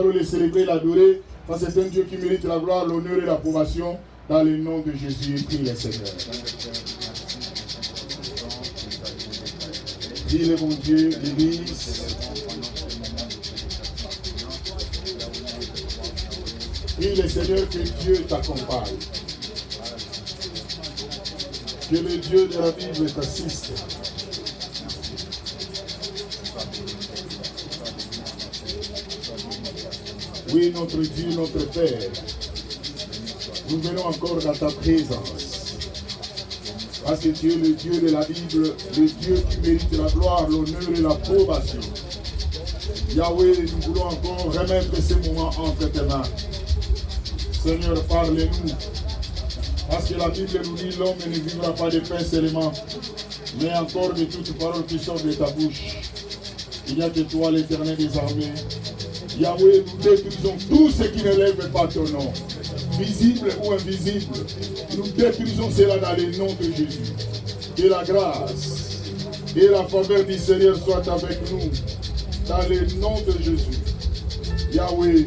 allons le célébrer, l'adorer, parce que c'est un Dieu qui mérite la gloire, l'honneur et l'approbation. Dans le nom de Jésus, prie le Seigneur. Dis le bon Dieu, l'Église. Prie le Seigneur que Dieu t'accompagne. Que le Dieu de la Bible t'assiste. Oui, notre Dieu, notre Père, nous venons encore dans ta présence. Parce que tu es le Dieu de la Bible, le Dieu qui mérite la gloire, l'honneur et l'approbation. Yahweh, nous voulons encore remettre ce moment entre tes mains. Seigneur, parle-nous. Parce que la Bible nous dit, l'homme ne vivra pas de pain seulement, mais encore de toutes paroles qui sortent de ta bouche. Il n'y a que toi, l'Éternel des armées. Yahweh, nous détruisons tout ce qui ne lève pas ton nom, visible ou invisible. Nous détruisons cela dans le nom de Jésus. Que la grâce et la faveur du Seigneur soient avec nous, dans le nom de Jésus. Yahweh,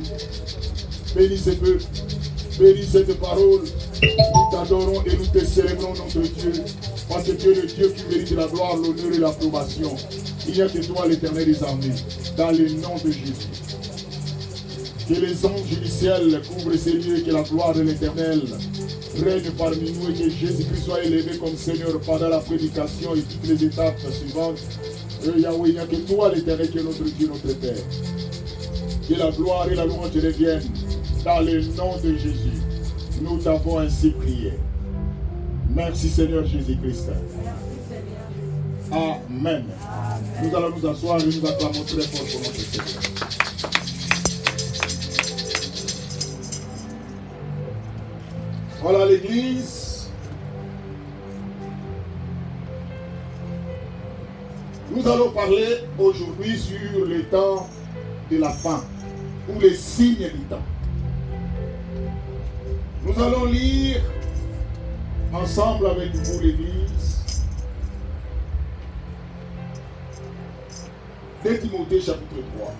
bénis ce peuple, bénis cette parole. Nous t'adorons et nous te célébrons, notre Dieu, parce que tu es le Dieu qui mérite la gloire, l'honneur et l'approbation. Il n'y a que toi, l'Éternel des armées, dans le nom de Jésus. Que les anges du ciel couvrent ces lieux et que la gloire de l'Éternel règne parmi nous et que Jésus-Christ soit élevé comme Seigneur pendant la prédication et toutes les étapes suivantes. Yahweh, il n'y a que toi, l'Éternel, qui est notre Dieu, notre Père. Que la gloire et la louange reviennent dans le nom de Jésus. Nous t'avons ainsi prié. Merci Seigneur Jésus-Christ. Amen. Nous allons nous asseoir et nous acclamons très fort pour notre Seigneur. Voilà l'Église. Nous allons parler aujourd'hui sur le temps de la fin, ou les signes du temps. Nous allons lire ensemble avec vous l'Église 2 Timothée chapitre 3.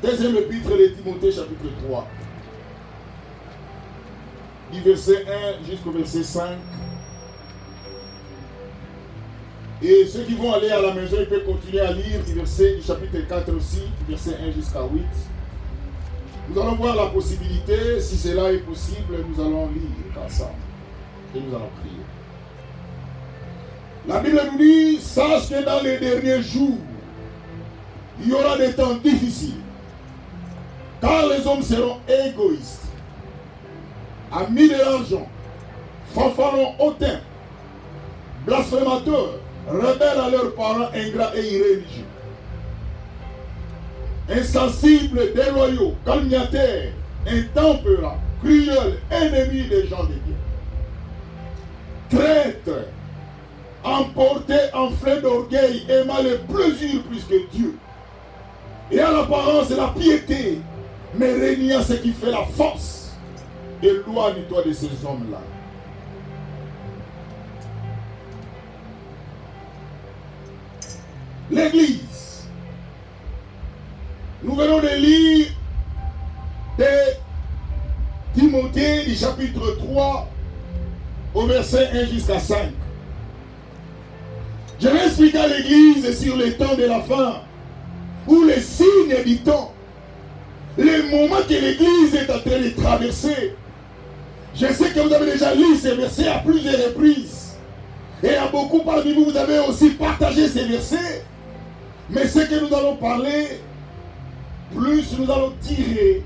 Deuxième épître de Timothée chapitre 3. Du verset 1 jusqu'au verset 5. Et ceux qui vont aller à la maison, ils peuvent continuer à lire du chapitre 4 aussi, du verset 1 jusqu'à 8. Nous allons voir la possibilité, si cela est possible, nous allons lire ensemble. Et nous allons prier. La Bible nous dit, sache que dans les derniers jours, il y aura des temps difficiles. Car les hommes seront égoïstes, amis de l'argent, fanfarons hautains, blasphémateurs, rebelles à leurs parents, ingrats et irréligieux, insensibles, déloyaux, calomniateurs, intempérants, cruels, ennemis des gens de Dieu, traîtres, emportés, enflés d'orgueil, aimant le plaisir plus que Dieu, et à l'apparence la piété, mais régnant ce qui fait la force. Éloigne-toi de ces hommes-là. L'Église. Nous venons de lire de Timothée du chapitre 3 au verset 1 jusqu'à 5. Je vais expliquer à l'Église sur les temps de la fin, ou les signes du temps. Le moment que l'Église est en train de traverser. Je sais que vous avez déjà lu ces versets à plusieurs reprises. Et à beaucoup parmi vous, vous avez aussi partagé ces versets. Mais ce que nous allons parler, plus nous allons tirer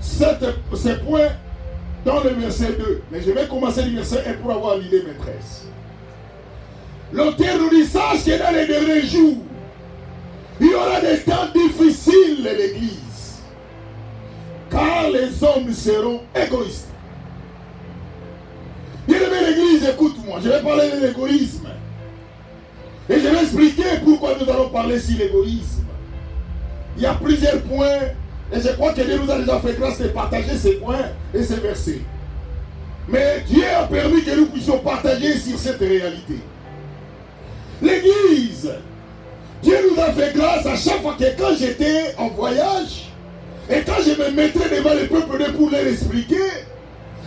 ces points dans le verset 2. Mais je vais commencer du verset 1 pour avoir l'idée maîtresse. L'auteur nous dit, sache que dans les derniers jours, il y aura des temps difficiles de l'Église. Car les hommes seront égoïstes. Bien-aimé l'Église, écoute-moi, je vais parler de l'égoïsme. Et je vais expliquer pourquoi nous allons parler sur l'égoïsme. Il y a plusieurs points, et je crois que Dieu nous a déjà fait grâce de partager ces points et ces versets. Mais Dieu a permis que nous puissions partager sur cette réalité. L'église, Dieu nous a fait grâce à chaque fois que quand j'étais en voyage, et quand je me mettais devant le peuple pour leur expliquer,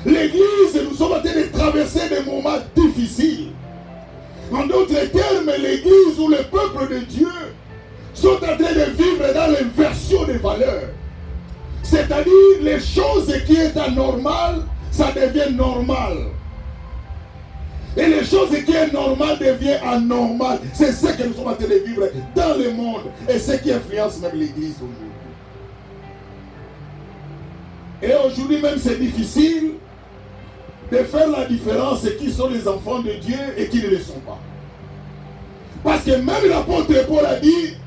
l'église, nous sommes en train de traverser des moments difficiles. En d'autres termes, l'église ou le peuple de Dieu sont en train de vivre dans l'inversion des valeurs. C'est-à-dire, les choses qui sont anormales, ça devient normal. Et les choses qui sont normales deviennent anormales. C'est ce que nous sommes en train de vivre dans le monde. Et ce qui influence même l'église aujourd'hui. Et aujourd'hui même, c'est difficile de faire la différence qui sont les enfants de Dieu et qui ne le sont pas. Parce que même l'apôtre Paul a dit,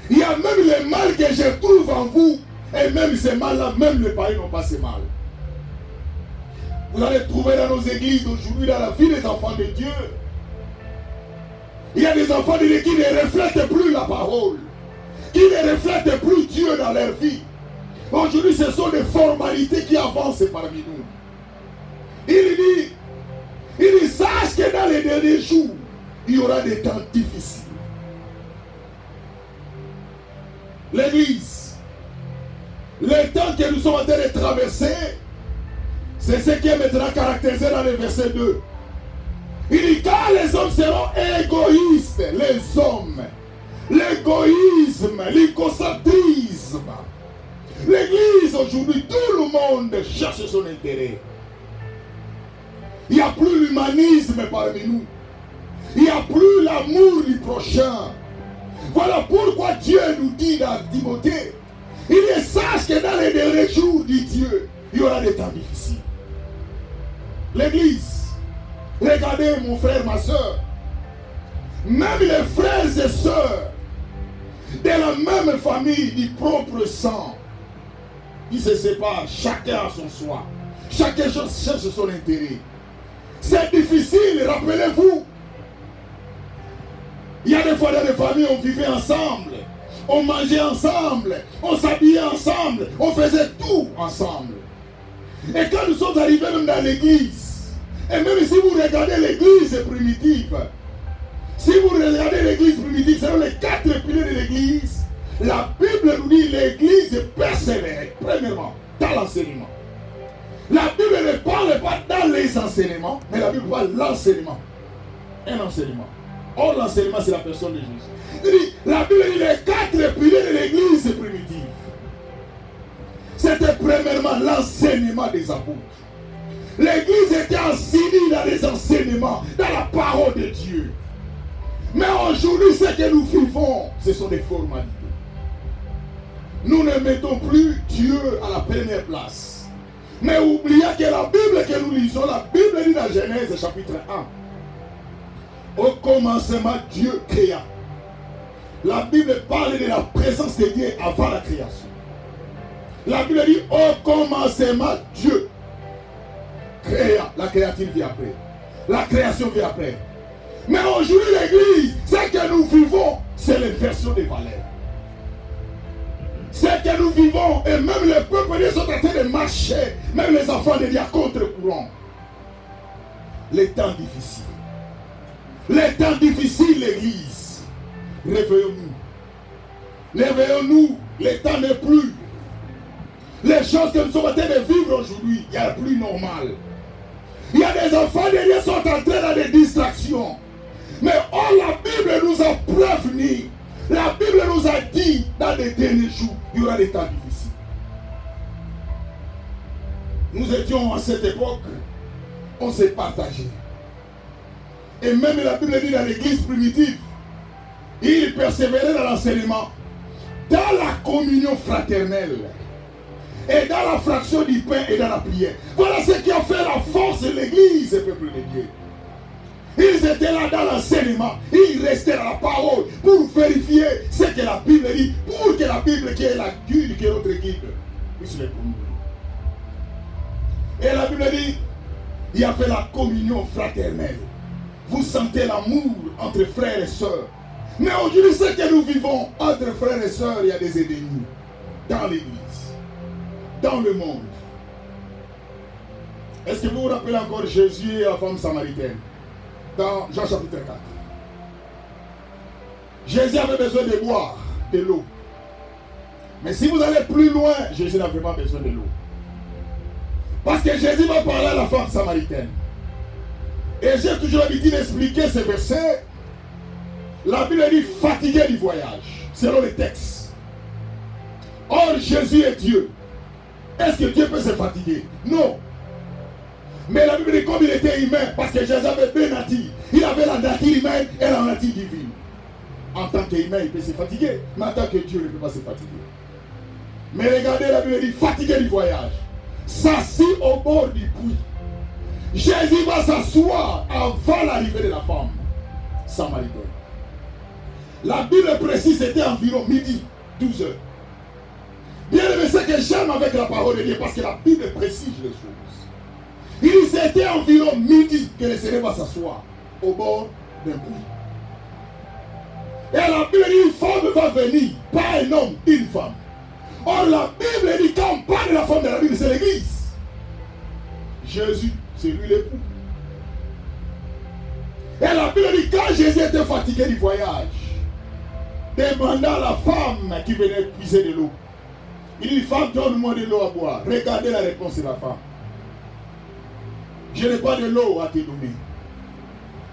il y a même le mal que je trouve en vous, et même ce mal-là, même les païens n'ont pas ce mal. Vous allez trouver dans nos églises aujourd'hui, dans la vie des enfants de Dieu, il y a des enfants de Dieu qui ne reflètent plus la parole, qui ne reflètent plus Dieu dans leur vie. Aujourd'hui, ce sont des formalités qui avancent parmi nous. Il dit, sache que dans les derniers jours, il y aura des temps difficiles. L'église, le temps que nous sommes en train de traverser, c'est ce qui est maintenant caractérisé dans le verset 2. Il dit, car les hommes seront égoïstes, les hommes, l'égoïsme, l'égocentrisme. L'église aujourd'hui, tout le monde cherche son intérêt. Il n'y a plus l'humanisme parmi nous. Il n'y a plus l'amour du prochain. Voilà pourquoi Dieu nous dit dans Timothée, il est sage que dans les derniers jours, dit Dieu, il y aura des temps difficiles. L'église, regardez mon frère, ma soeur, même les frères et sœurs de la même famille du propre sang, ils se séparent, chacun à son soi. Chacun cherche son intérêt. C'est difficile, rappelez-vous. Il y a des fois dans les familles, on vivait ensemble, on mangeait ensemble, on s'habillait ensemble, on faisait tout ensemble. Et quand nous sommes arrivés même dans l'église, et même si vous regardez l'église primitive, si vous regardez l'église primitive, selon les 4 piliers de l'église, la Bible nous dit l'église persévérait, premièrement, dans l'enseignement. La Bible ne parle pas dans les enseignements, mais la Bible parle de l'enseignement. Un enseignement. Or, l'enseignement, c'est la personne de Jésus. La Bible dit les 4 piliers de l'église primitive. C'était premièrement l'enseignement des apôtres. L'église était enseignée dans les enseignements, dans la parole de Dieu. Mais aujourd'hui, ce que nous vivons, ce sont des formalités. Nous ne mettons plus Dieu à la première place. Mais oubliez que la Bible que nous lisons, la Bible dit dans Genèse chapitre 1. Au commencement, Dieu créa. La Bible parle de la présence de Dieu avant la création. La Bible dit au commencement, Dieu créa. La créature vient après. La création vient après. Mais aujourd'hui, l'église, ce que nous vivons, c'est l'inversion des valeurs. Ce que nous vivons, et même les peuples sont en train de marcher, même les enfants de Dieu à contre-courant. Les temps difficiles. Les temps difficiles, l'église. Réveillons-nous. Réveillons-nous. Le temps n'est plus. Les choses que nous sommes en train de vivre aujourd'hui, il y a plus normal. Il y a des enfants de Dieu qui sont entrés dans des distractions. Mais la Bible nous a prévenus. La Bible nous a dit, dans les derniers jours, il y aura des temps difficiles. Nous étions à cette époque, on s'est partagé. Et même la Bible dit dans l'église primitive, il persévérait dans l'enseignement, dans la communion fraternelle, et dans la fraction du pain et dans la prière. Voilà ce qui a fait la force de l'église, peuple de Dieu. Ils étaient là dans l'enseignement, ils restaient dans la parole pour vérifier ce que la Bible dit, pour que la Bible qui est la guide, qui est notre guide, puisse les conduire. Et la Bible dit, il y a fait la communion fraternelle. Vous sentez l'amour entre frères et sœurs. Mais aujourd'hui, ce que nous vivons entre frères et sœurs, il y a des ennemis dans l'église, dans le monde. Est-ce que vous vous rappelez encore Jésus et la femme samaritaine dans Jean chapitre 4? Jésus avait besoin de boire de l'eau. Mais si vous allez plus loin, Jésus n'avait pas besoin de l'eau. Parce que Jésus va parler à la femme samaritaine. Et j'ai toujours l'habitude d'expliquer ce verset. La Bible dit fatigué du voyage, selon le texte. Or, Jésus est Dieu. Est-ce que Dieu peut se fatiguer? Non. Mais la Bible dit comme il était humain, parce que Jésus avait deux natures. Il avait la nature humaine et la nature divine. En tant qu'humain, il peut se fatiguer. Mais en tant que Dieu, il ne peut pas se fatiguer. Mais regardez, la Bible dit fatigué du voyage. S'assit au bord du puits. Jésus va s'asseoir avant l'arrivée de la femme samaritaine. La Bible précise c'était environ midi, 12 heures. Bien aimé, c'est que j'aime avec la parole de Dieu parce que la Bible précise les choses. Il dit c'était environ midi que le Seigneur va s'asseoir au bord d'un puits. Et la Bible dit une femme va venir, pas un homme, une femme. Or la Bible dit quand on parle de la femme de la Bible, c'est l'église. Jésus, c'est lui l'époux. Et la Bible dit quand Jésus était fatigué du voyage, demandant à la femme qui venait puiser de l'eau. Il dit, femme, donne-moi de l'eau à boire. Regardez la réponse de la femme. Je n'ai pas de l'eau à te donner.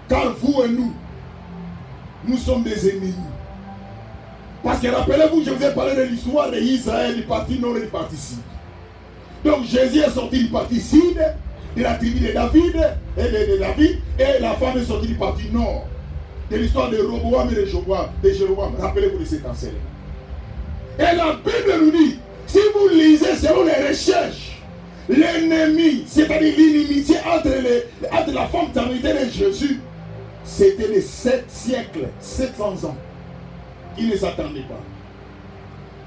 Car vous et nous sommes des ennemis. Parce que rappelez-vous, je vous ai parlé de l'histoire d'Israël, du parti nord et du parti sud. Donc Jésus est sorti du parti sud, de la tribu de David, et la femme est sortie du parti nord. De l'histoire de Roboam et de Jéroboam. Rappelez-vous de cet enseignement. Et la Bible nous dit, si vous lisez selon les recherches, l'ennemi, c'est-à-dire l'inimitié entre la femme samaritaine et Jésus, c'était les 7 siècles, 700 ans. Il ne s'attendait pas.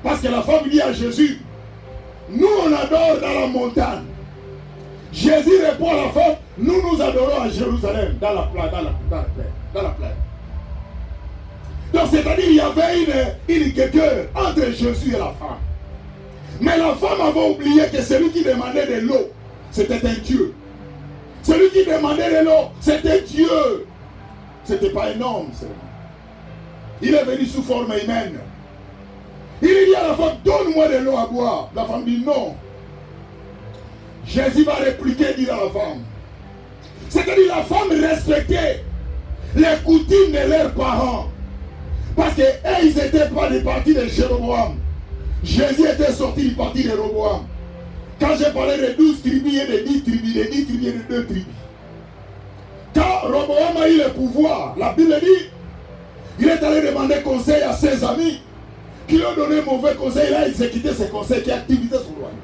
Parce que la femme dit à Jésus, nous on adore dans la montagne. Jésus répond à la femme, nous adorons à Jérusalem, dans la plaine. Donc c'est-à-dire il y avait une guerre entre Jésus et la femme. Mais la femme avait oublié que celui qui demandait de l'eau, c'était un Dieu. Celui qui demandait de l'eau, c'était Dieu. C'était pas un homme seulement. Il est venu sous forme humaine. Il dit à la femme, donne-moi de l'eau à boire. La femme dit non. Jésus va répliquer, dit à la femme. C'est-à-dire la femme respectait les coutumes de leurs parents. Parce qu'ils n'étaient pas du parti de Jéroboam. Jésus était sorti du parti de Roboam. Quand j'ai parlé de 12 tribus et de 10 tribus, de 10 tribus et de 2 tribus. Quand Roboam a eu le pouvoir, la Bible dit, il est allé demander conseil à ses amis qui lui ont donné mauvais conseil. Il a exécuté ses conseils, qui a activisé son royaume.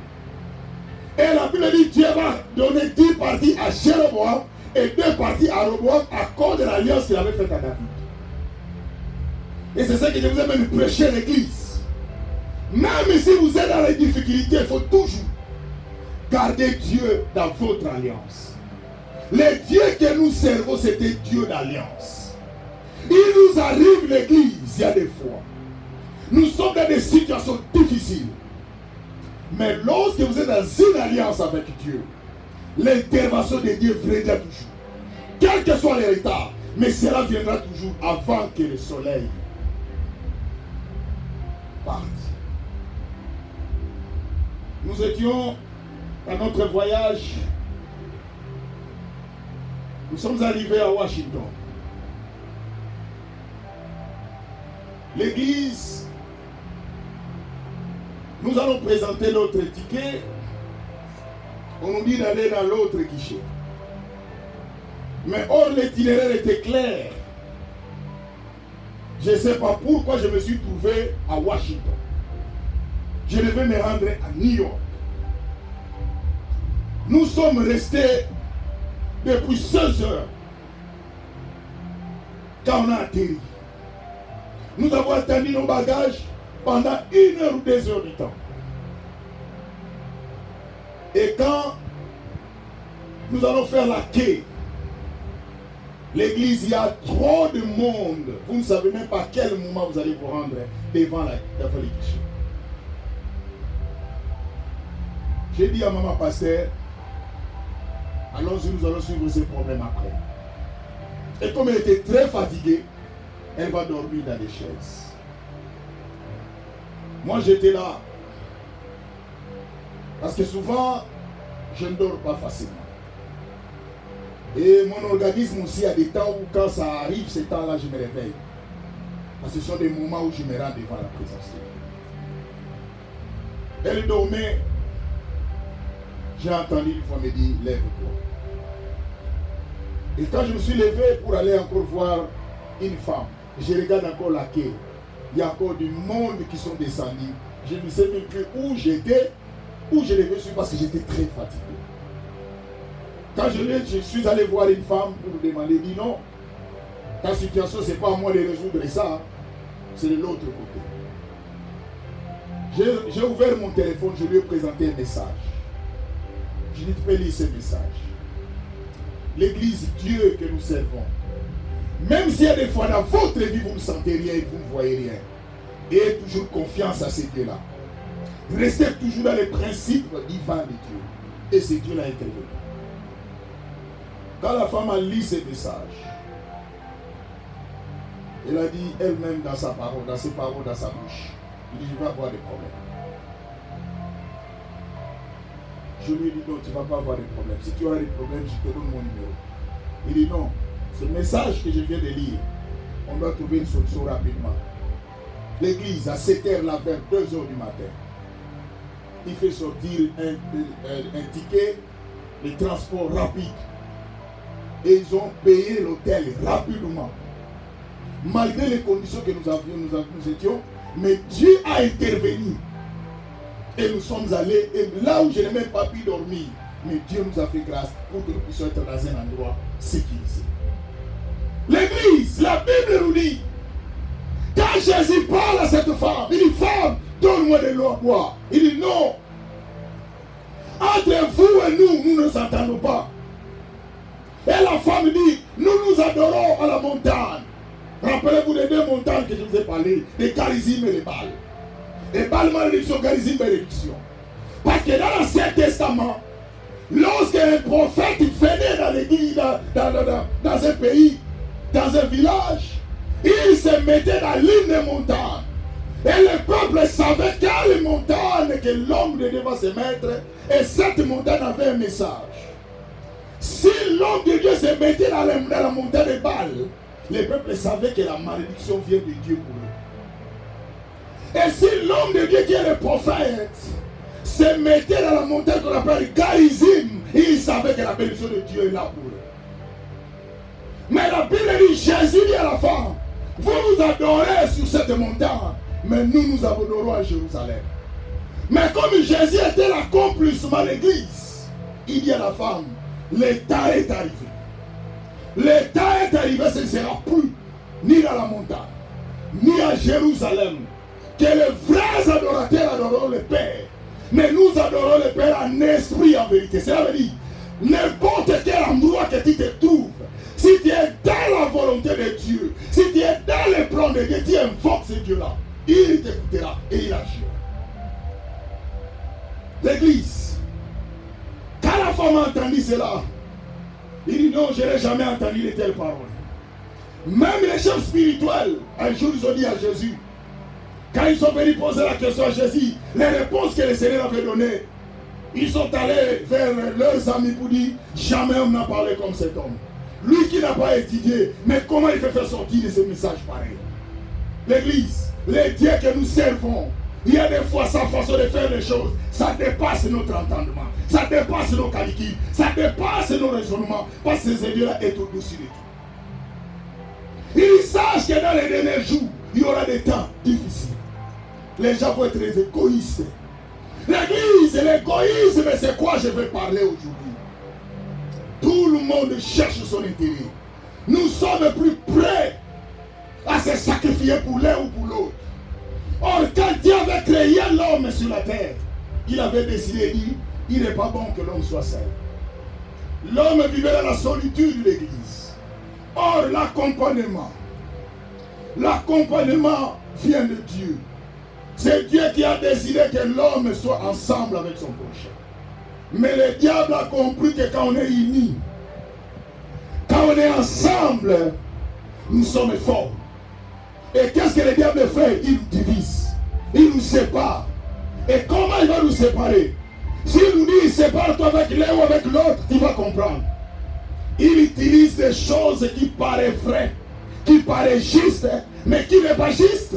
Et la Bible dit, Dieu va donner 10 parties à Jéroboam et 2 parties à Roboam à cause de l'alliance qu'il avait faite à David. Et c'est ça que je vous ai même prêché à l'église. Même si vous êtes dans les difficultés, il faut toujours garder Dieu dans votre alliance. Le Dieu que nous servons, c'était Dieu d'alliance. Il nous arrive l'église, il y a des fois. Nous sommes dans des situations difficiles. Mais lorsque vous êtes dans une alliance avec Dieu, l'intervention de Dieu viendra toujours. Quel que soit le retard, mais cela viendra toujours avant que le soleil parte. Nous étions dans notre voyage. Nous sommes arrivés à Washington. L'église, nous allons présenter notre ticket. On nous dit d'aller dans l'autre guichet. Mais or l'itinéraire était clair. Je ne sais pas pourquoi je me suis trouvé à Washington. Je devais me rendre à New York. Nous sommes restés depuis 16 heures quand on a atterri. Nous avons attendu nos bagages pendant 1 heure ou 2 heures du temps. Et quand nous allons faire la quai, l'église, il y a trop de monde. Vous ne savez même pas à quel moment vous allez vous rendre devant l'église. J'ai dit à maman pasteur, Allons-y, nous allons suivre ces problèmes après. Et comme elle était très fatiguée, elle va dormir dans des chaises. Moi, j'étais là. Parce que souvent, je ne dors pas facilement. Et mon organisme aussi a des temps où quand ça arrive, ces temps-là, je me réveille. Parce que ce sont des moments où je me rends devant la présence de Dieu. Elle dormait. J'ai entendu une fois me dire, lève-toi. Et quand je me suis levé pour aller encore voir une femme, je regarde encore la quai. Il y a encore du monde qui sont descendus. Je ne sais même plus où j'étais, où je devais suivre parce que j'étais très fatigué. Quand je suis allé voir une femme pour lui demander, dit non, ta situation, ce n'est pas à moi de résoudre ça, c'est de l'autre côté. J'ai ouvert mon téléphone, je lui ai présenté un message. Je lui ai dit, tu peux lire ce message. L'église Dieu que nous servons, même s'il y a des fois dans votre vie, vous ne sentez rien et vous ne voyez rien, ayez toujours confiance à ces dieux-là. Restez toujours dans les principes divins de Dieu. Et c'est Dieu là intervenu. Quand la femme a lu ce message, elle a dit elle-même dans sa parole, dans ses paroles, dans sa bouche, il dit, je vais avoir des problèmes. Je lui ai dit, non, tu ne vas pas avoir de problème. Si tu as des problèmes, je te donne mon numéro. Il dit, non, ce message que je viens de lire, on doit trouver une solution rapidement. L'église, à 7h, là, vers 2h du matin, il fait sortir un ticket de transport rapide. Et ils ont payé l'hôtel rapidement. Malgré les conditions que nous étions, mais Dieu a intervenu. Et nous sommes allés, et là où je n'ai même pas pu dormir, mais Dieu nous a fait grâce pour que nous puissions être dans un endroit sécurisé. L'église, la Bible nous dit, quand Jésus parle à cette femme, il dit, femme, donne-moi de l'eau à boire. Il dit, non. Entre vous et nous ne nous entendons pas. Et la femme dit, nous nous adorons à la montagne. Rappelez-vous des deux montagnes que je vous ai parlé, les charismes et les Baals. Les Baals, malédiction, charisme, bénédiction. Parce que dans l'Ancien Testament, lorsqu'un prophète venait dans l'église, dans un pays, dans un village, il se mettait dans l'une des montagnes. Et le peuple savait quelle montagne que l'homme de Dieu va se mettre. Et cette montagne avait un message. Si l'homme de Dieu se mettait dans la montagne de Baal, le peuple savait que la malédiction vient de Dieu pour eux. Et si l'homme de Dieu qui est le prophète se mettait dans la montagne qu'on appelle Garizim, il savait que la bénédiction de Dieu est là pour eux. Mais la Bible dit, Jésus dit à la femme, vous nous adorez sur cette montagne, mais nous nous adorons à Jérusalem. Mais comme Jésus était l'accomplissement de l'église, il dit à la femme, le temps est arrivé. Le temps est arrivé, ce ne sera plus ni dans la montagne, ni à Jérusalem, que les vrais adorateurs adoreront le Père. Mais nous adorons le Père en esprit et en vérité. Cela veut dire, n'importe quel endroit que tu te trouves, si tu es dans la volonté de Dieu, si tu es dans le plan de Dieu, tu invoques ce Dieu-là, il t'écoutera et il agira. L'église, quand la femme a entendu cela, il dit non, je n'ai jamais entendu de telles paroles. Même les chefs spirituels, un jour ils ont dit à Jésus, quand ils sont venus poser la question à Jésus, les réponses que le Seigneur avait données, ils sont allés vers leurs amis pour dire, jamais on n'a parlé comme cet homme. Lui qui n'a pas étudié, mais comment il peut faire sortir de ce message pareil? L'église, les dieux que nous servons, il y a des fois sa façon de faire les choses, ça dépasse notre entendement, ça dépasse nos calculs, ça dépasse nos raisonnements, parce que ces dieux-là est au-dessus de tout. Ils sachent que dans les derniers jours, il y aura des temps difficiles. Les gens vont être des égoïstes. L'église, l'égoïsme, c'est quoi je vais parler aujourd'hui? Tout le monde cherche son intérêt. Nous sommes plus prêts à se sacrifier pour l'un ou pour l'autre. Or, quand Dieu avait créé l'homme sur la terre, il avait décidé, il n'est pas bon que l'homme soit seul. L'homme vivait dans la solitude de l'église. Or, l'accompagnement vient de Dieu. C'est Dieu qui a décidé que l'homme soit ensemble avec son prochain. Mais le diable a compris que quand on est unis, quand on est ensemble, nous sommes forts. Et qu'est-ce que le diable fait? Il nous divise, il nous sépare. Et comment il va nous séparer? S'il nous dit sépare-toi avec l'un ou avec l'autre, tu vas comprendre. Il utilise des choses qui paraissent vraies, qui paraissent justes, mais qui n'est pas juste.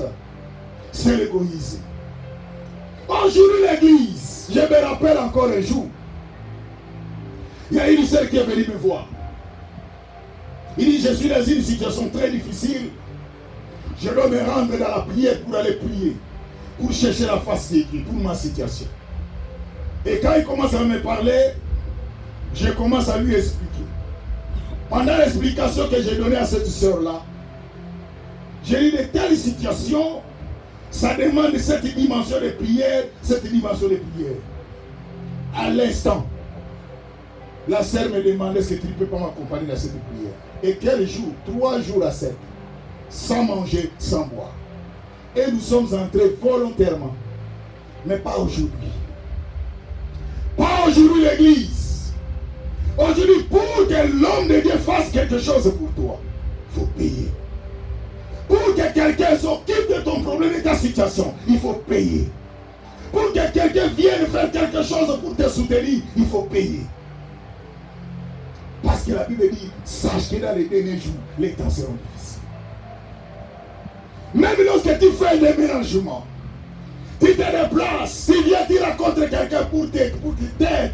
C'est l'égoïsme. Aujourd'hui l'église, je me rappelle encore un jour, il y a une sœur qui est venue me voir. Il dit, je suis dans une situation très difficile. Je dois me rendre dans la prière pour aller prier, pour chercher la face de Dieu, pour ma situation. Et quand il commence à me parler, je commence à lui expliquer. Pendant l'explication que j'ai donnée à cette sœur-là, j'ai dit de telles situations, ça demande cette dimension de prière, cette dimension de prière. À l'instant, la sœur me demandait est-ce que tu ne peux pas m'accompagner dans cette prière. Et quel jour? 3 jours à 7. Sans manger, sans boire. Et nous sommes entrés volontairement. Mais pas aujourd'hui. Pas aujourd'hui l'église. Aujourd'hui, pour que l'homme de Dieu fasse quelque chose pour toi, il faut payer. Pour que quelqu'un s'occupe de ton problème et de ta situation, il faut payer. Pour que quelqu'un vienne faire quelque chose pour te soutenir, il faut payer. Parce que la Bible dit, sache que dans les derniers jours, les temps seront difficiles. Même lorsque tu fais des ménagements, tu te déplaces, tu viens, tu rencontres quelqu'un pour qu'il t'aide,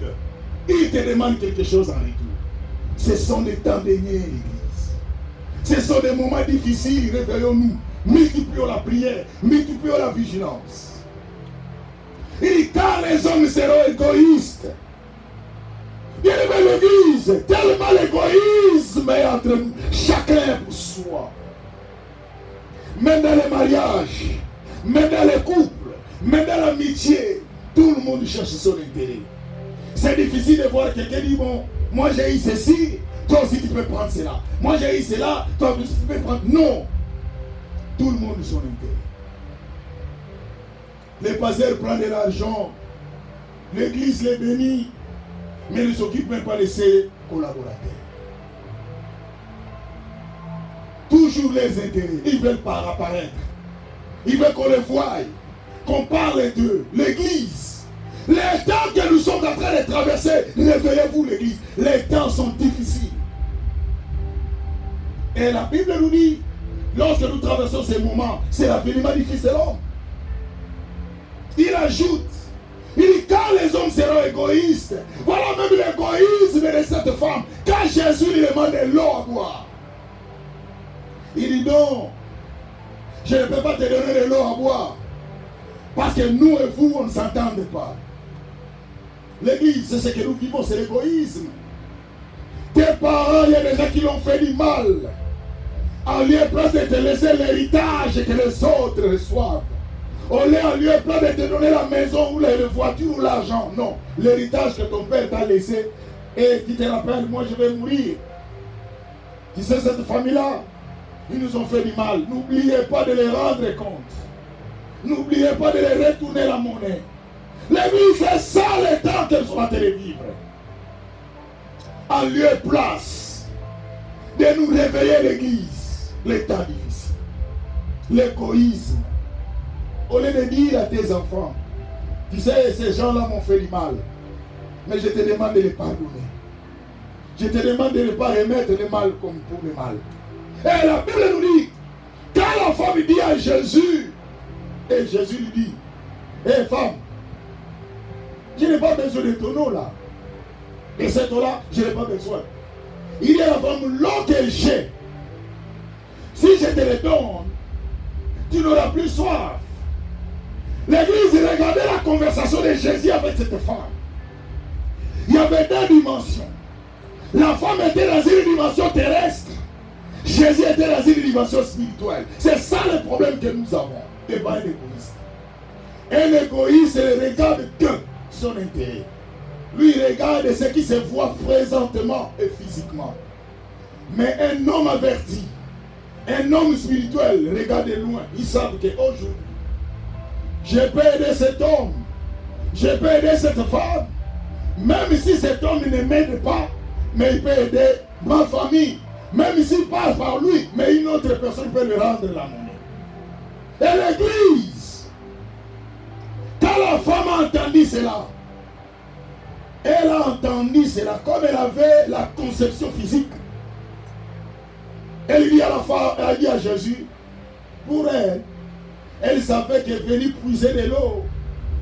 il te demande quelque chose en retour. Ce sont des temps derniers, l'église. Ce sont des moments difficiles, réveillons-nous, multiplions la prière, multiplions la vigilance. Il dit, quand les hommes seront égoïstes, bien aimé l'église, tellement l'égoïsme est entre nous, chacun pour soi. Même dans les mariages, même dans les couples, même dans l'amitié, tout le monde cherche son intérêt. C'est difficile de voir quelqu'un dire, bon, moi j'ai eu ceci, toi aussi tu peux prendre cela. Moi j'ai eu cela, toi aussi tu peux prendre. Non, tout le monde son intérêt. Les pasteurs prennent de l'argent, l'église les bénit, mais ne s'occupe même pas de ses collaborateurs. Toujours les intérêts. Ils veulent pas apparaître. Ils veulent qu'on les voie, qu'on parle d'eux. L'église. Les temps que nous sommes en train de traverser, réveillez-vous l'église. Les temps sont difficiles. Et la Bible nous dit, lorsque nous traversons ces moments, c'est l'avènement du Fils de l'homme. Il ajoute, il dit, quand les hommes seront égoïstes, voilà même l'égoïsme de cette femme. Quand Jésus lui demande de l'eau à boire, il dit non, je ne peux pas te donner de l'eau à boire. Parce que nous et vous, on ne s'entend pas. L'église, c'est ce que nous vivons, c'est l'égoïsme. Tes parents, il y a des gens qui l'ont fait du mal. En lieu et place de te laisser l'héritage que les autres reçoivent. On est en lieu et place de te donner la maison ou la voiture ou l'argent. Non, l'héritage que ton père t'a laissé. Et tu te rappelles, moi je vais mourir. Tu sais, cette famille-là, ils nous ont fait du mal. N'oubliez pas de les rendre compte. N'oubliez pas de les retourner la monnaie. L'église, c'est ça le temps qu'elles sont en train de vivre. En lieu et place de nous réveiller l'église, les temps difficiles. L'égoïsme. Au lieu de dire à tes enfants, tu sais, ces gens-là m'ont fait du mal, mais je te demande de les pardonner. Je te demande de ne pas remettre le mal comme pour le mal. Et la Bible nous dit, quand la femme dit à Jésus, et Jésus lui dit, hé femme, je n'ai pas besoin de ton eau là. Et cette eau-là, je n'ai pas besoin. Il dit à la femme, l'eau que j'ai, si je te le donne, tu n'auras plus soif. L'église, regardait la conversation de Jésus avec cette femme. Il y avait 2 dimensions. La femme était dans une dimension terrestre. Jésus était dans une dimension spirituelle. C'est ça le problème que nous avons devant un égoïste. Un égoïste regarde que son intérêt. Lui, il regarde ce qui se voit présentement et physiquement. Mais un homme averti, un homme spirituel, regarde de loin. Ils savent qu'aujourd'hui, je peux aider cet homme, je peux aider cette femme. Même si cet homme ne m'aide pas, mais il peut aider ma famille. Même s'il passe par lui, mais une autre personne peut lui rendre la monnaie. Et l'église, quand la femme a entendu cela, elle a entendu cela, comme elle avait la conception physique. Elle dit à la femme, elle dit à Jésus, pour elle, elle savait qu'elle venait puiser de l'eau.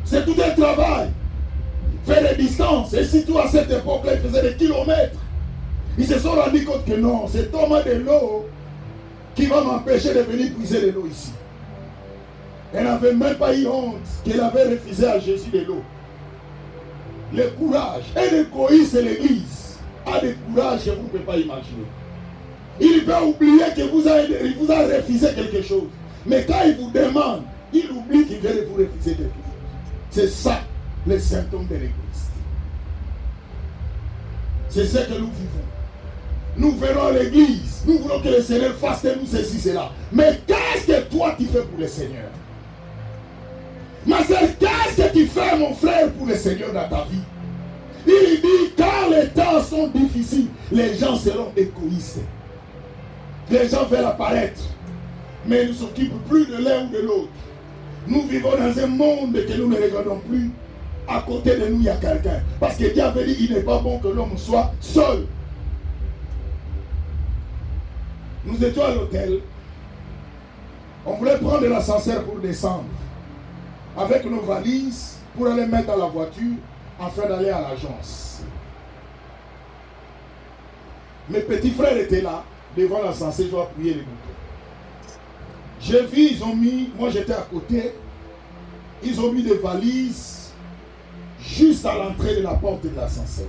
C'est tout un travail. Faire des distances. Et surtout à cette époque-là, ils faisaient des kilomètres. Ils se sont rendus compte que non, c'est Thomas de l'eau qui va m'empêcher de venir puiser de l'eau ici. Elle n'avait même pas eu honte qu'elle avait refusé à Jésus de l'eau. Le courage. Et l'égoïsme de l'église a des courages que vous ne pouvez pas imaginer. Il peut oublier qu'il vous a refusé quelque chose. Mais quand il vous demande, il oublie qu'il vient de vous refuser quelque chose. C'est ça, les symptômes de l'église. C'est ce que nous vivons. Nous verrons l'église. Nous voulons que le Seigneur fasse de nous ceci, cela. Mais qu'est-ce que toi tu fais pour le Seigneur? Ma soeur, qu'est-ce que tu fais, mon frère, pour le Seigneur dans ta vie? Il dit, quand les temps sont difficiles, les gens seront égoïstes. Les gens veulent apparaître, mais ils ne s'occupent plus de l'un ou de l'autre. Nous vivons dans un monde que nous ne regardons plus. À côté de nous, il y a quelqu'un. Parce que Dieu avait dit, il n'est pas bon que l'homme soit seul. Nous étions à l'hôtel. On voulait prendre l'ascenseur pour descendre. Avec nos valises, pour aller mettre dans la voiture, afin d'aller à l'agence. Mes petits frères étaient là, devant l'ascenseur, ils ont appuyé les boutons. J'ai vu, ils ont mis, moi j'étais à côté, ils ont mis des valises juste à l'entrée de la porte de l'ascenseur.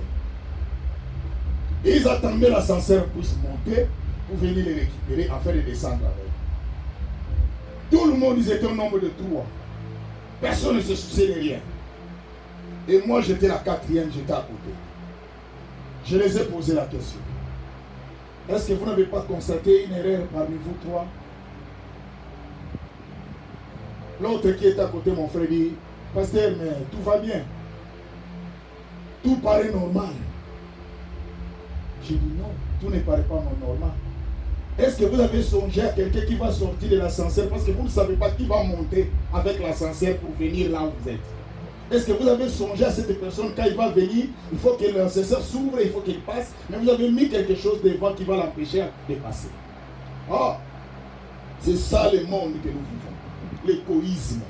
Et ils attendaient l'ascenseur puisse monter pour venir les récupérer afin de descendre avec. Tout le monde, ils étaient au nombre de 3. Personne ne se souciait de rien. Et moi j'étais la 4e, j'étais à côté. Je les ai posé la question. Est-ce que vous n'avez pas constaté une erreur parmi vous 3? L'autre qui est à côté, mon frère, dit, pasteur, mais tout va bien. Tout paraît normal. J'ai dit non, tout ne paraît pas normal. Est-ce que vous avez songé à quelqu'un qui va sortir de l'ascenseur parce que vous ne savez pas qui va monter avec l'ascenseur pour venir là où vous êtes? Est-ce que vous avez songé à cette personne quand il va venir, il faut que l'ascenseur s'ouvre, il faut qu'il passe, mais vous avez mis quelque chose devant qui va l'empêcher de passer? Ah, c'est ça le monde que nous vivons. L'égoïsme.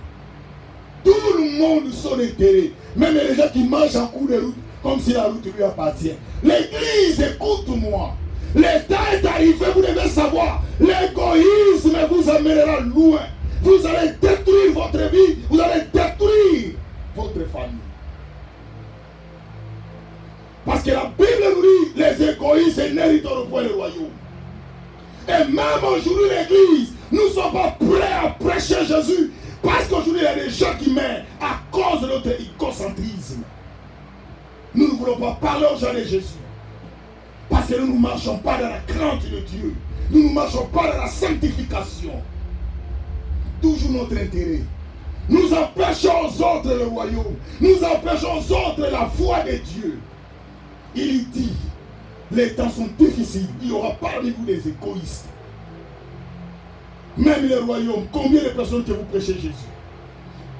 Tout le monde son intérêt. Même les gens qui marchent en cours de route comme si la route lui appartient. L'église, écoute-moi. Le temps est arrivé, vous devez savoir. L'égoïsme vous amènera loin. Vous allez détruire votre vie. Vous allez détruire votre famille. Parce que la Bible nous dit, les égoïstes n'hériteront point le royaume. Et même aujourd'hui, l'église, nous ne sommes pas prêts à prêcher Jésus. Parce qu'aujourd'hui, il y a des gens qui meurent à cause de notre égocentrisme. Nous ne voulons pas parler aux gens de Jésus. Parce que nous ne marchons pas dans la crainte de Dieu. Nous ne marchons pas dans la sanctification. Toujours notre intérêt. Nous empêchons aux autres le royaume. Nous empêchons aux autres la foi de Dieu. Il dit, les temps sont difficiles. Il y aura parmi vous des égoïstes. Même le royaume, combien de personnes que vous prêchez Jésus?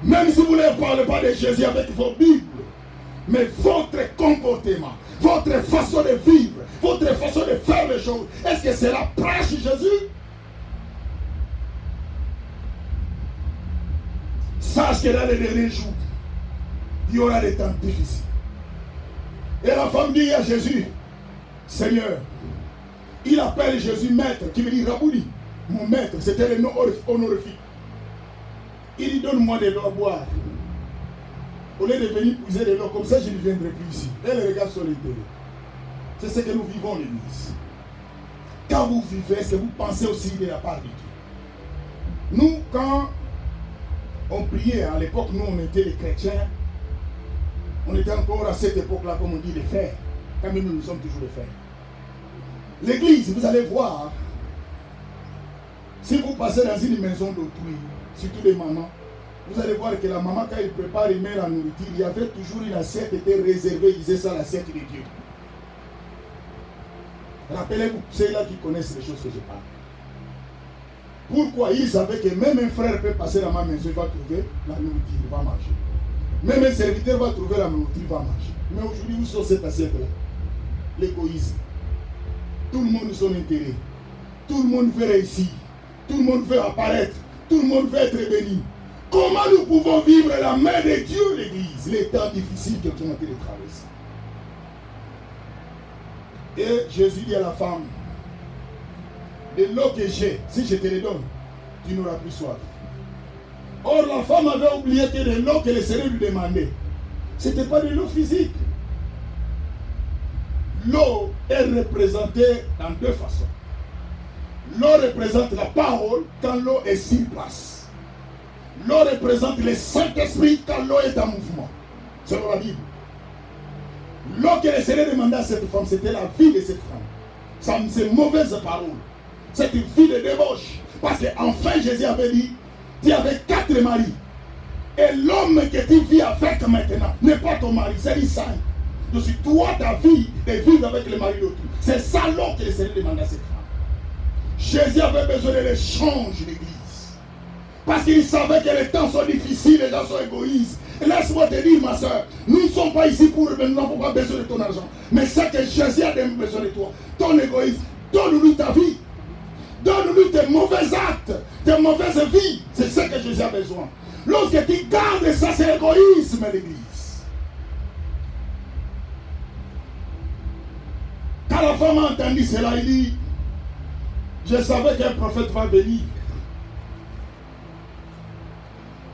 Même si vous ne parlez pas de Jésus avec vos Bibles, mais votre comportement, votre façon de vivre, votre façon de faire les choses, est-ce que c'est la prêche Jésus? Sache que dans les derniers jours, il y aura des temps difficiles. Et la femme dit à Jésus, Seigneur, il appelle Jésus maître, qui veut dire Rabouni, mon maître, c'était le nom honorifique. Il dit, donne-moi de l'eau à boire. Au lieu de venir puiser de l'eau, comme ça je ne viendrai plus ici. Et le regard sur l'intérieur. C'est ce que nous vivons l'église. Quand vous vivez, est-ce que vous pensez aussi de la part de Dieu? Nous, quand on priait, à l'époque, nous on était les chrétiens, on était encore à cette époque-là, comme on dit, les frères. Quand même nous sommes toujours les frères. L'église, vous allez voir, si vous passez dans une maison d'autrui, surtout des mamans, vous allez voir que la maman, quand elle prépare et met la nourriture, il y avait toujours une assiette qui était réservée, il disait ça, l'assiette de Dieu. Rappelez-vous, c'est là qui connaissent les choses que je parle. Pourquoi? Ils savaient que même un frère peut passer dans ma maison, il va trouver la nourriture, il va manger. Même un serviteur va trouver la nourriture, il va manger. Mais aujourd'hui, où sont cette assiette-là? L'égoïsme. Tout le monde a son intérêt. Tout le monde veut réussir. Tout le monde veut apparaître. Tout le monde veut être béni. Comment nous pouvons vivre la main de Dieu, l'Église, les temps difficiles que nous avons été traversés? Et Jésus dit à la femme, de l'eau que j'ai, si je te le donne, tu n'auras plus soif. Or, la femme avait oublié que de l'eau que le Seigneur lui demandait, ce n'était pas de l'eau physique. L'eau est représentée dans deux façons. L'eau représente la parole quand l'eau est sur place. L'eau représente le Saint-Esprit quand l'eau est en mouvement. Selon la Bible. L'eau que le Seigneur demandait à cette femme, c'était la vie de cette femme. C'est une mauvaise parole. C'est une vie de débauche. Parce qu'enfin Jésus avait dit, tu avais 4 maris. Et l'homme que tu vis avec maintenant n'est pas ton mari, c'est les 5. Donc toi, ta vie est vivre avec le mari d'autrui. C'est ça l'eau que le Seigneur demandait à cette femme. Jésus avait besoin de l'échange de l'Église. Parce qu'il savait que les temps sont difficiles, les gens sont égoïstes. Et laisse-moi te dire, ma soeur, nous ne sommes pas ici pour, nous n'avons pas besoin de ton argent. Mais c'est que Jésus a besoin de toi. Ton égoïsme, donne-nous ta vie. Donne-nous tes mauvais actes, tes mauvaises vies. C'est ce que Jésus a besoin. Lorsque tu gardes ça, c'est l'égoïsme, l'Église. Quand la femme a entendu cela, il dit, je savais qu'un prophète va venir.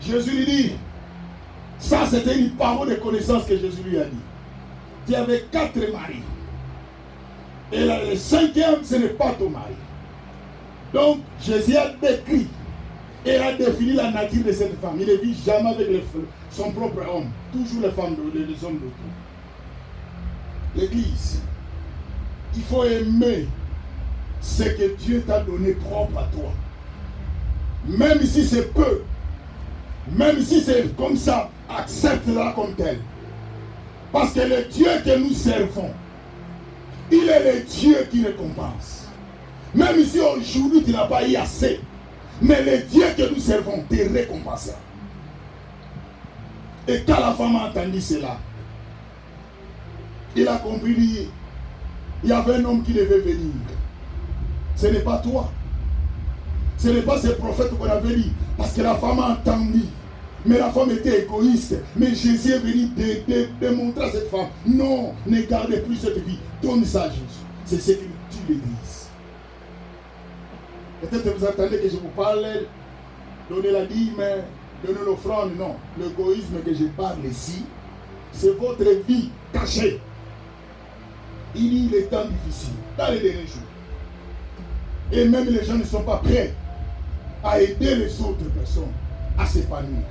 Jésus lui dit, ça c'était une parole de connaissance que Jésus lui a dit. Tu avais 4 maris. Et le 5e, ce n'est pas ton mari. Donc, Jésus a décrit et a défini la nature de cette femme. Il ne vit jamais avec son propre homme. Toujours les femmes, les hommes d'autrui. L'Église, il faut aimer ce que Dieu t'a donné propre à toi. Même si c'est peu, même si c'est comme ça, accepte-la comme tel. Parce que le Dieu que nous servons, il est le Dieu qui récompense. Même si aujourd'hui tu n'as pas eu assez, mais le Dieu que nous servons te récompensera. Et quand la femme a entendu cela, il a compris, il y avait un homme qui devait venir. Ce n'est pas toi. Ce n'est pas ce prophète qu'on avait dit. Parce que la femme a entendu. Mais la femme était égoïste. Mais Jésus est venu démontrer à cette femme, non, ne gardez plus cette vie. Donne ça à Jésus. C'est ce qui tue l'Église. Peut-être que vous attendez que je vous parle, donner la dîme, donner l'offrande. Non, l'égoïsme que je parle ici, c'est votre vie cachée. Il y a les temps difficiles, dans les derniers jours. Et même les gens ne sont pas prêts à aider les autres personnes à s'épanouir.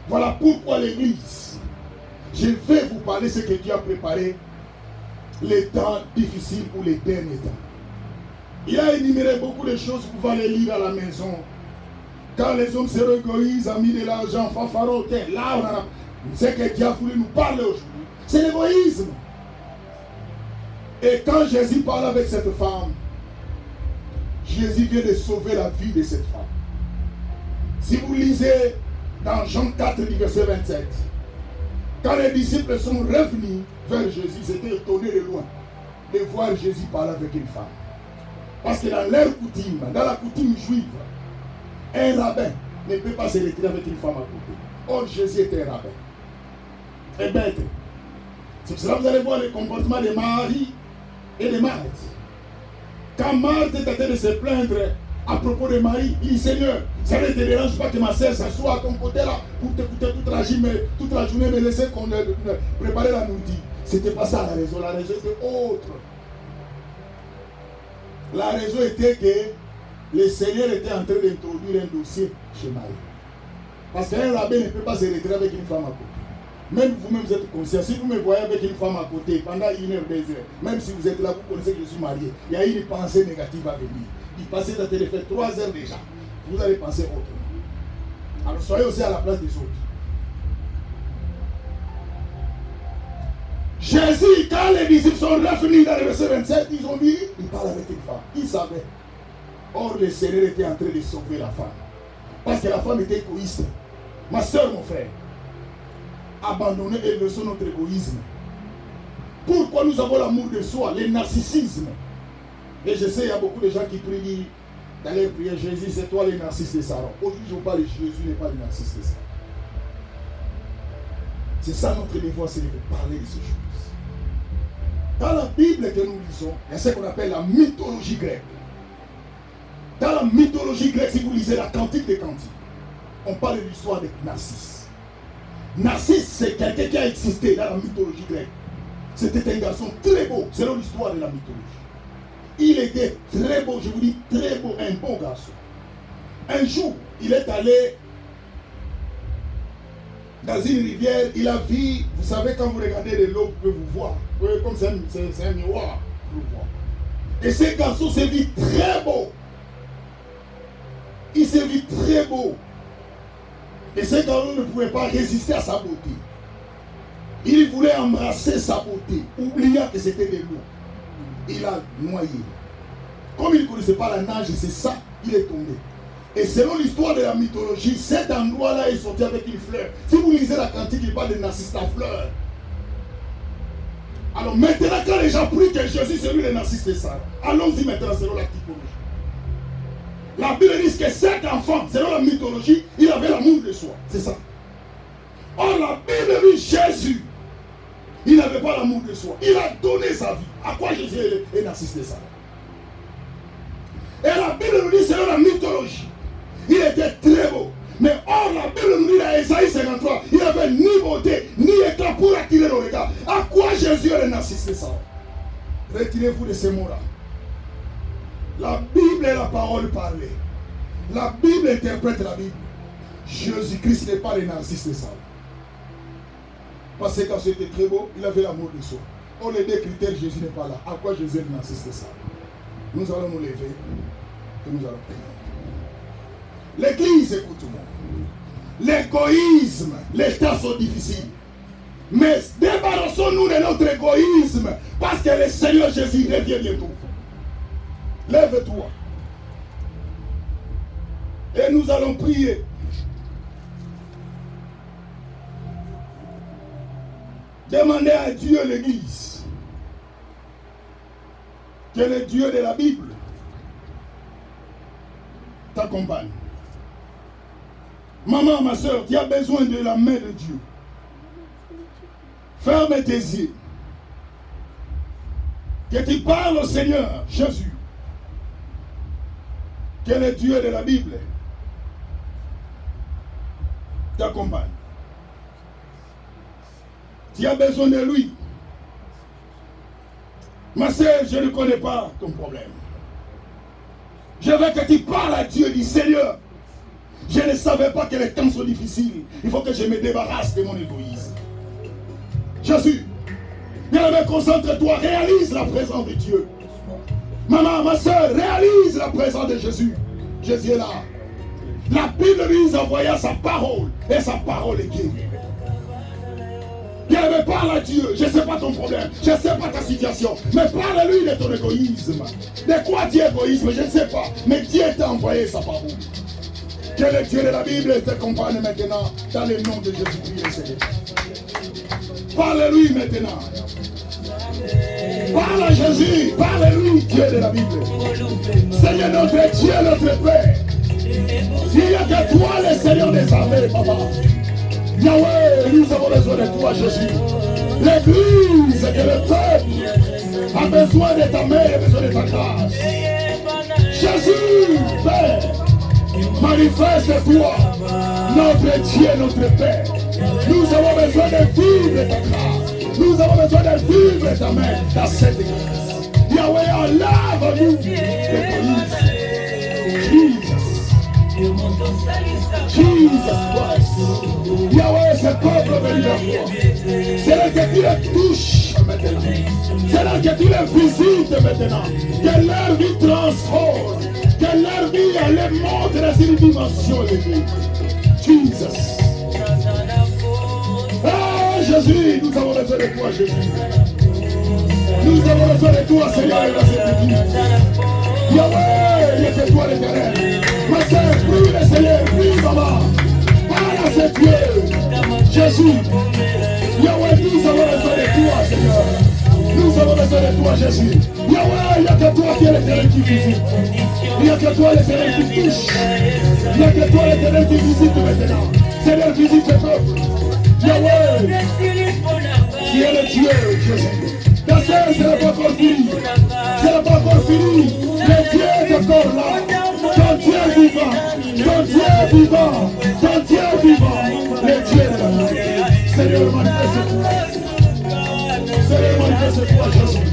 Voilà pourquoi l'Église, je vais vous parler de ce que Dieu a préparé, les temps difficiles ou les derniers temps. Il a énuméré beaucoup de choses, vous pouvez les lire à la maison. Quand les hommes se égoïsent, ont mis de l'argent, fanfaron, là on a... C'est que Dieu a voulu nous parler aujourd'hui. C'est l'égoïsme. Et quand Jésus parle avec cette femme, Jésus vient de sauver la vie de cette femme. Si vous lisez dans Jean 4, verset 27, quand les disciples sont revenus vers Jésus, ils étaient étonnés de loin de voir Jésus parler avec une femme. Parce que dans leur coutume, dans la coutume juive, un rabbin ne peut pas se retirer avec une femme à côté. Or, Jésus était un rabbin. Et bête. C'est pour cela que vous allez voir le comportement de Marie et de Marthe. Quand Marthe est en train de se plaindre à propos de Marie, il dit, Seigneur, ça ne te dérange pas que ma sœur s'assoie à ton côté là pour t'écouter toute la journée, me laisser préparer la nourriture. C'était pas ça la raison était autre. La raison était que le Seigneur était en train d'introduire un dossier chez Marie. Parce qu'un rabbin ne peut pas se retirer avec une femme à côté. Même vous-même vous êtes conscient. Si vous me voyez avec une femme à côté pendant 1 heure, 2 heures, même si vous êtes là, vous connaissez que je suis marié, il y a une pensée négative à venir. Il passait dans le téléphone 3 heures déjà. Vous allez penser autrement. Alors soyez aussi à la place des autres. Jésus, quand les disciples sont revenus dans le verset 27, ils ont dit, il parle avec une femme. Ils savaient. Or, le Seigneur était en train de sauver la femme. Parce que la femme était égoïste. Ma soeur, mon frère, abandonnez et laissons notre égoïsme. Pourquoi nous avons l'amour de soi, le narcissisme? Et je sais, il y a beaucoup de gens qui prient d'aller prier Jésus, c'est toi le narcisse de Sarah. Aujourd'hui, je vous parle de Jésus, n'est pas le narcisse de Sarah. C'est ça notre devoir, c'est de parler de ces choses. Dans la Bible que nous lisons, il y a ce qu'on appelle la mythologie grecque. Dans la mythologie grecque, si vous lisez la Cantique des Cantiques, on parle de l'histoire de Narcisse. Narcisse, c'est quelqu'un qui a existé dans la mythologie grecque. C'était un garçon très beau, selon l'histoire de la mythologie. Il était très beau, je vous dis très beau, un bon garçon. Un jour, il est allé dans une rivière, il a vu, vous savez, quand vous regardez de l'eau, vous pouvez vous voir. Vous voyez, comme c'est un miroir, vous le voyez. Et ce garçon s'est vu très beau. Il s'est vu très beau. Et ce garçon ne pouvait pas résister à sa beauté. Il voulait embrasser sa beauté, oubliant que c'était de l'eau. Il a noyé. Comme il ne connaissait pas la nage, c'est ça, il est tombé. Et selon l'histoire de la mythologie, cet endroit-là est sorti avec une fleur. Si vous lisez la Cantique, il parle de Narcisse, la fleur. Alors maintenant, quand les gens prient que Jésus c'est lui le Narcisse de Sarah, allons-y maintenant selon la typologie. La Bible dit que cet enfant, selon la mythologie, il avait l'amour de soi. C'est ça. Or, la Bible dit Jésus, il n'avait pas l'amour de soi. Il a donné sa vie. À quoi Jésus est Narcisse de Sarah? Et la Bible nous dit, selon la mythologie, il était très beau. Mais or, la Bible nous dit dans Ésaïe 53, il n'avait ni beauté, ni éclat pour attirer le regard. À quoi Jésus est le Narcisse de Sarah? Retirez-vous de ces mots-là. La Bible est la parole parlée. La Bible interprète la Bible. Jésus-Christ n'est pas le Narcisse de Sarah. Parce que quand c'était très beau, il avait l'amour de soi. Or, les deux critères, Jésus n'est pas là. À quoi Jésus est le Narcisse de Sarah? Nous allons nous lever et nous allons prier. L'église, écoute-moi. L'égoïsme, les temps sont difficiles. Mais débarrassons-nous de notre égoïsme parce que le Seigneur Jésus revient bientôt. Lève-toi. Et nous allons prier. Demandez à Dieu l'église. Que le Dieu de la Bible t'accompagne. Maman, ma soeur, tu as besoin de la main de Dieu. Ferme tes yeux. Que tu parles au Seigneur Jésus. Que le Dieu de la Bible t'accompagne. Tu as besoin de lui. Ma soeur, je ne connais pas ton problème. Je veux que tu parles à Dieu, dis Seigneur, je ne savais pas que les temps sont difficiles. Il faut que je me débarrasse de mon égoïsme. Jésus, bien-aimé, concentre-toi, réalise la présence de Dieu. Maman, ma soeur, réalise la présence de Jésus. Jésus est là. La Bible nous envoya sa parole et sa parole est guérie. Bien-aimé, parle à Dieu. Je ne sais pas ton problème, je ne sais pas ta situation, mais parle-lui de ton égoïsme. De quoi tu es égoïsme, je ne sais pas, mais Dieu t'a envoyé sa parole. Que le Dieu de la Bible t'accompagne maintenant dans le nom de Jésus-Christ. Parle-lui maintenant. Parle à Jésus, parle-lui, Dieu de la Bible. Seigneur notre Dieu, notre Père. Il n'y a que toi, le Seigneur des armées, papa. Yahweh, nous avons besoin de toi, Jésus. L'église et le peuple a besoin de ta main et besoin de ta grâce. Jésus, Père, manifeste-toi, notre Dieu, notre Père. Nous avons besoin de vivre ta grâce. Nous avons besoin de vivre ta main dans cette église. Yahweh, enlève-nous l'égoïsme. Jesus Christ. Yahweh, ce peuple venu vers toi. C'est là que tu les touches maintenant. C'est là que tu les visites maintenant. Que leur vie transforme. Que leur vie elle monte dans une dimension élevée. Jesus. Ah, Jésus, nous avons besoin de toi, Jésus. Nous avons besoin de toi, Seigneur, dans cette église. Yahweh, il est toi l'éternel. Ma soeur, prie le Seigneur, prie, maman. Parle à ce Dieu. Jésus. Yahweh, nous avons besoin de toi, Seigneur. Nous avons besoin de toi, Jésus. Yahweh, il n'y a que toi qui est l'éternel qui visite. Il n'y a que toi l'éternel qui touche. Il n'y a que toi l'éternel qui visite maintenant. Seigneur, visite ce peuple. Yahweh, tu es le Dieu, Jésus. Ta sœur, ce n'est pas encore fini. Ce n'est pas encore fini. Le Dieu est encore là. Ton Dieu vivant. Ton Dieu vivant. Ton Dieu vivant. Le Dieu de la vie. Seigneur, manifeste-toi. Seigneur, manifeste-toi, Jésus.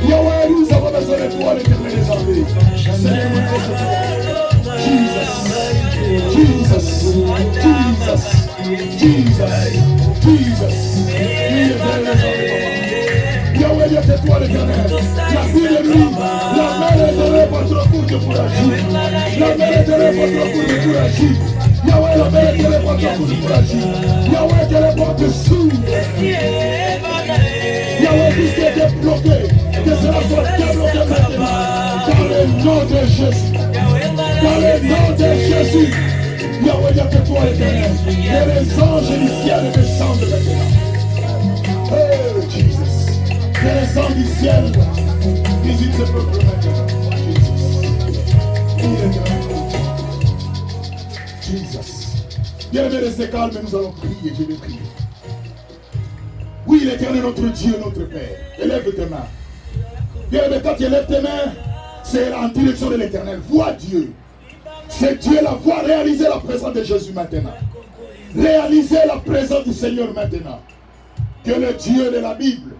Yahweh, nous avons besoin de toi, l'éternel des armées. Seigneur, manifeste-toi. Jesus. Yahweh, il y a que toi l'éternel. La vie de lui, la mer éternelle pas trop courte pour agir. La mer éternelle pas trop courte pour agir. Yahweh, la mer éternelle pas trop courte pour agir. Yahweh, que les portes s'ouvrent. Yahweh, tout ce qui était bloqué, que cela soit débloqué maintenant. Dans le nom de Jésus. Dans le nom de Jésus. Yahweh, il n'y a que toi l'éternel. Que les anges du ciel descendent maintenant. Oh, Jesus. Que les anges du ciel visitent ce peuple maintenant. Jesus. Bien-aimé, restez calme, nous allons prier. Je vais prier. Oui, l'éternel, notre Dieu, notre Père. Élève tes mains. Bien-aimé, quand tu élèves tes mains, c'est en direction de l'éternel. Vois Dieu. C'est Dieu la voix. Réaliser la présence de Jésus maintenant. Réaliser la présence du Seigneur maintenant. Que le Dieu de la Bible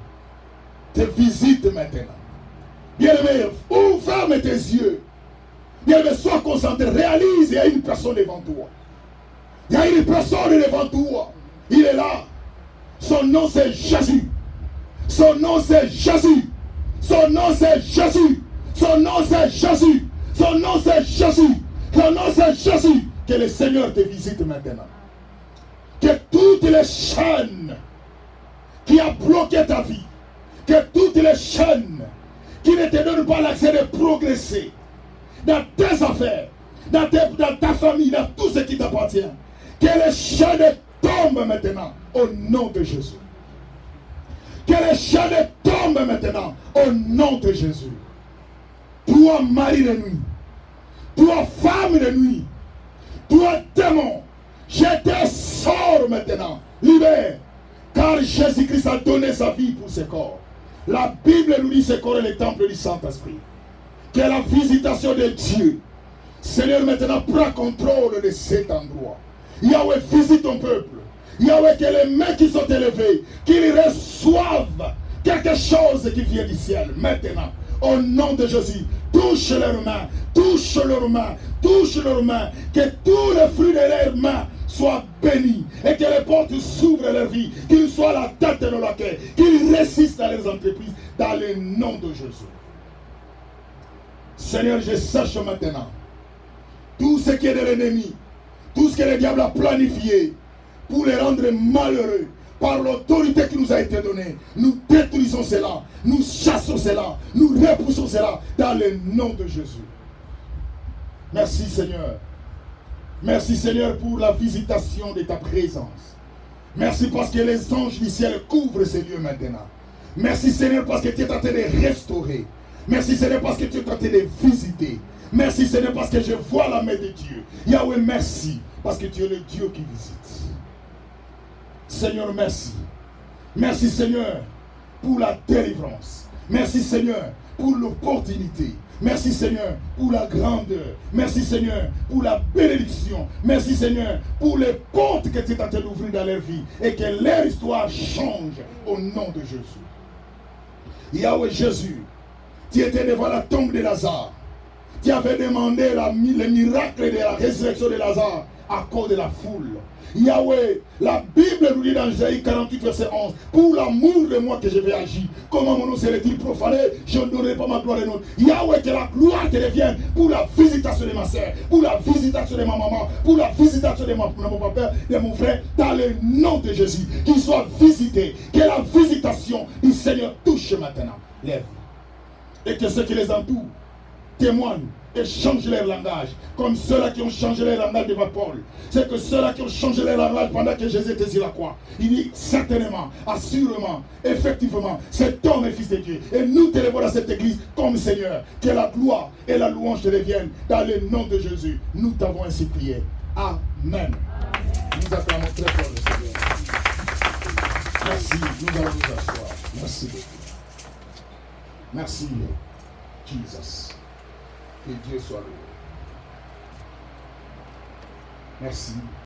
te visite maintenant. Bien-aimé, ferme tes yeux. Bien-aimé, sois concentré. Réalise, il y a une personne devant toi. Il y a une personne devant toi. Il est là. Son nom c'est Jésus. Son nom c'est Jésus. Son nom c'est Jésus. Son nom c'est Jésus. Son nom c'est Jésus. Son nom c'est Jésus. Que le Seigneur te visite maintenant. Que toutes les chaînes qui ont bloqué ta vie, que toutes les chaînes qui ne te donnent pas l'accès de progresser dans tes affaires, dans ta famille, dans tout ce qui t'appartient, que les chaînes tombent maintenant au nom de Jésus. Que les chaînes tombent maintenant au nom de Jésus. Toi, mari de nuit, toi, femme de nuit, toi, démon, je te sors maintenant. Libère. Car Jésus-Christ a donné sa vie pour ce corps. La Bible nous dit ce corps est le temple du Saint-Esprit. Que la visitation de Dieu, Seigneur, maintenant prend contrôle de cet endroit. Yahweh, visite ton peuple. Yahweh, que les mains qui sont élevées, qu'ils reçoivent quelque chose qui vient du ciel. Maintenant, au nom de Jésus, touche leurs mains, touche leurs mains, touche leurs mains. Que tous les fruits de leurs mains soient bénis et que les portes s'ouvrent à leur vie, qu'ils soient la tête de la queue, qu'ils résistent à leurs entreprises dans le nom de Jésus. Seigneur, je sache maintenant tout ce qui est de l'ennemi, tout ce que le diable a planifié pour les rendre malheureux par l'autorité qui nous a été donnée. Nous détruisons cela, nous chassons cela, nous repoussons cela dans le nom de Jésus. Merci Seigneur. Merci Seigneur pour la visitation de ta présence. Merci parce que les anges du ciel couvrent ces lieux maintenant. Merci Seigneur parce que tu es en train de restaurer. Merci Seigneur parce que tu es en train de visiter. Merci Seigneur parce que je vois la main de Dieu. Yahweh, merci parce que tu es le Dieu qui visite. Seigneur, merci. Merci Seigneur pour la délivrance. Merci Seigneur pour l'opportunité. Merci Seigneur pour la grandeur. Merci Seigneur pour la bénédiction. Merci Seigneur pour les portes que tu es en train d'ouvrir dans leur vie et que leur histoire change au nom de Jésus. Yahweh Jésus, tu étais devant la tombe de Lazare. Tu avais demandé le miracle de la résurrection de Lazare. à cause de la foule. Yahweh, la Bible nous dit dans Isaïe 48, verset 11, pour l'amour de moi que je vais agir. Comment mon nom serait-il profané? Je ne donnerai pas ma gloire et non. Yahweh, que la gloire te revienne pour la visitation de ma soeur, pour la visitation de ma maman, pour la visitation de mon papa, de mon frère, dans le nom de Jésus. Qu'il soit visité, que la visitation du Seigneur touche maintenant. Lève. Et que ceux qui les entourent témoignent et changent leur langage, comme ceux-là qui ont changé leur langage devant Paul. C'est que ceux-là qui ont changé leur langage pendant que Jésus était sur la croix. Il dit certainement, assurément, effectivement, cet homme est fils de Dieu. Et nous te levons dans cette église comme Seigneur. Que la gloire et la louange te reviennent dans le nom de Jésus. Nous t'avons ainsi prié. Amen. Nous acclamons très fort le Seigneur. Merci. Nous allons nous asseoir. Merci beaucoup. Merci, Jesus. Que Dieu soit loué. Merci.